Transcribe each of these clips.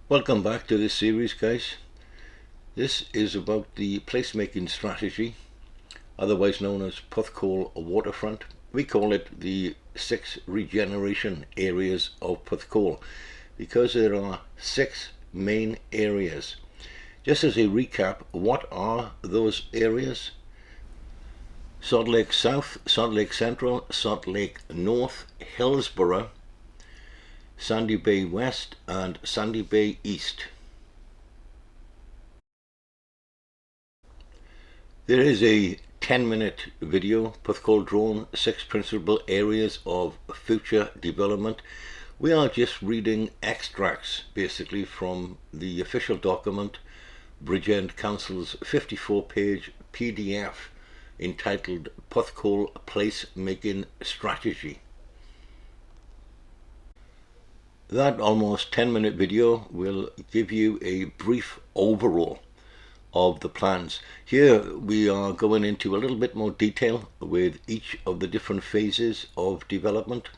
Welcome back to this series, guys. This is about the placemaking strategy, otherwise known as Porthcawl waterfront. We call it the 6 regeneration areas of Porthcawl because there are 6 main areas. Just as a recap, what are those areas? Salt Lake South, Salt Lake Central, Salt Lake North, Hillsboro, Sandy Bay West and Sandy Bay East. There is a 10-minute video, Porthcawl Drone, 6 principal areas of future development. We are just reading extracts basically from the official document, Bridgend Council's 54-page PDF entitled Porthcawl Placemaking Strategy. That almost 10-minute video will give you a brief overall of the plans. Here we are going into a little bit more detail with each of the different phases of development.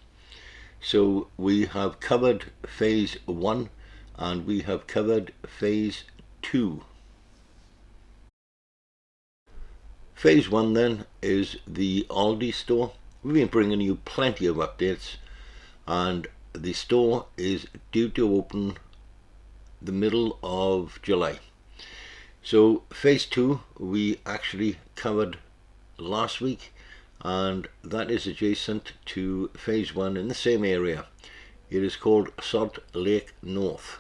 So we have covered phase 1 and we have covered phase 2. Phase 1 then is the Aldi store. We've been bringing you plenty of updates, and the store is due to open the middle of July. So phase 2 we actually covered last week, and that is adjacent to phase 1 in the same area. It is called Salt Lake North.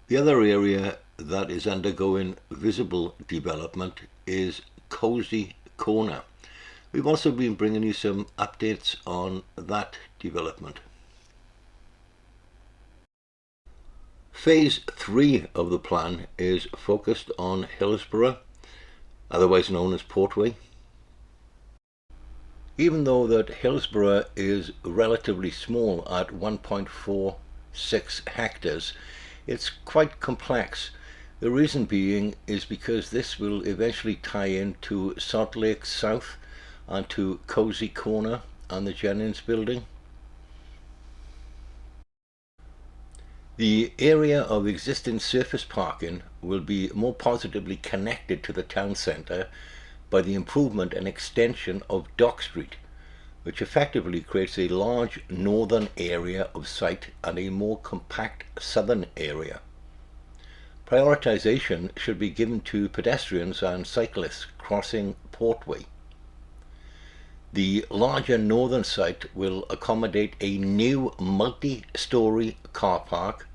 The other area that is undergoing visible development is Cozy Corner. We've also been bringing you some updates on that development. Phase 3 of the plan is focused on Hillsboro, otherwise known as Portway. Even though that Hillsboro is relatively small at 1.46 hectares, it's quite complex. The reason being is because this will eventually tie into Salt Lake South and to Cozy Corner and the Jennings building. The area of existing surface parking will be more positively connected to the town centre by the improvement and extension of Dock Street, which effectively creates a large northern area of site and a more compact southern area. Prioritization should be given to pedestrians and cyclists crossing Portway. The larger northern site will accommodate a new multi-storey car park,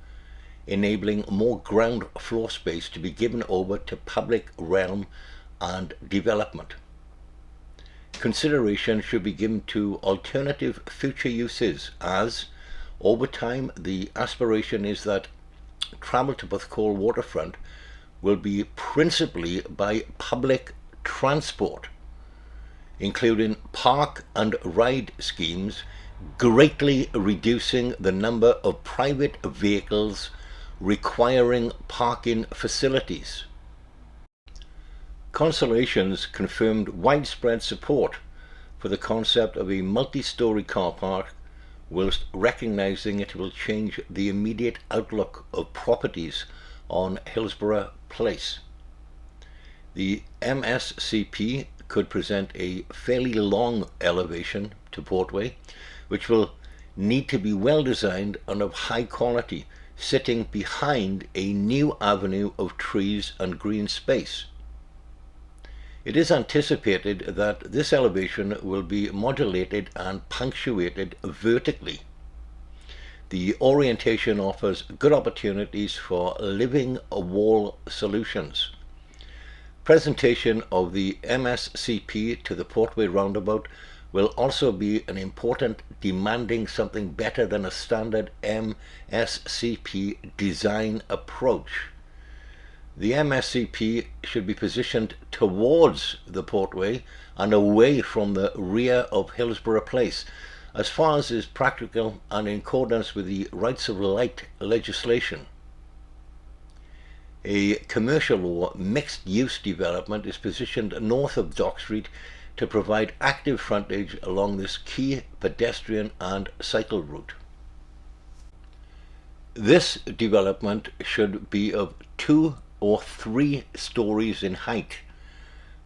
enabling more ground floor space to be given over to public realm and development. Consideration should be given to alternative future uses, as over time the aspiration is that travel to Porthcawl waterfront will be principally by public transport, including park and ride schemes, greatly reducing the number of private vehicles requiring parking facilities. Constellations confirmed widespread support for the concept of a multi-storey car park, whilst recognizing it will change the immediate outlook of properties on Hillsboro Place. The MSCP could present a fairly long elevation to Portway, which will need to be well designed and of high quality, sitting behind a new avenue of trees and green space. It is anticipated that this elevation will be modulated and punctuated vertically. The orientation offers good opportunities for living wall solutions. Presentation of the MSCP to the Portway roundabout will also be an important, demanding something better than a standard MSCP design approach. The MSCP should be positioned towards the Portway and away from the rear of Hillsboro Place, as far as is practical and in accordance with the rights of light legislation. A commercial or mixed-use development is positioned north of Dock Street to provide active frontage along this key pedestrian and cycle route. This development should be of 2 or 3 stories in height,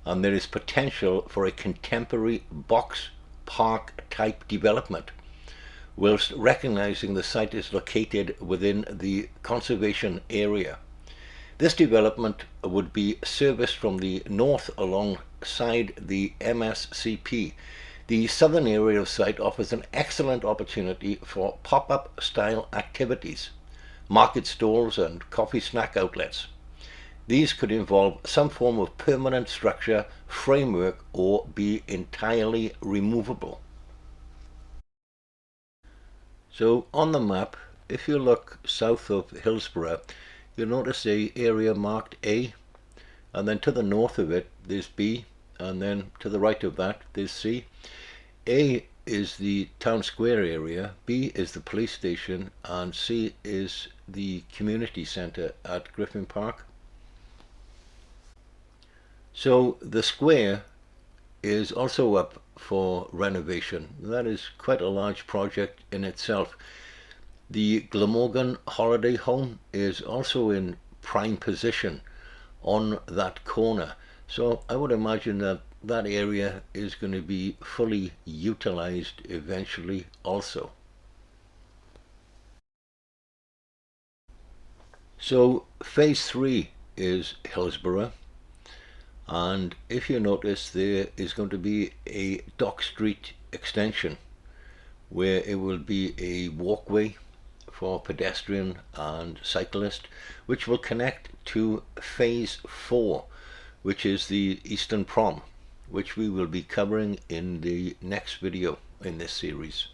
and there is potential for a contemporary box park type development, whilst recognizing the site is located within the conservation area. This development would be serviced from the north alongside the MSCP. The southern area of site offers an excellent opportunity for pop-up style activities, market stalls and coffee snack outlets. These could involve some form of permanent structure, framework, or be entirely removable. So on the map, if you look south of Hillsboro, you'll notice the area marked A, and then to the north of it there's B, and then to the right of that there's C. A is the town square area, B is the police station, and C is the community centre at Griffin Park. So the square is also up for renovation. That is quite a large project in itself. The Glamorgan Holiday Home is also in prime position on that corner. So I would imagine that that area is going to be fully utilized eventually also. So phase 3 is Hillsboro, and if you notice, there is going to be a Dock Street extension where it will be a walkway for pedestrian and cyclist, which will connect to phase 4, which is the Eastern Prom, which we will be covering in the next video in this series.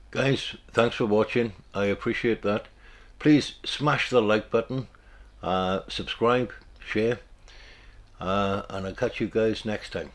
Guys, thanks for watching. I appreciate that. Please smash the like button, subscribe, share, and I'll catch you guys next time.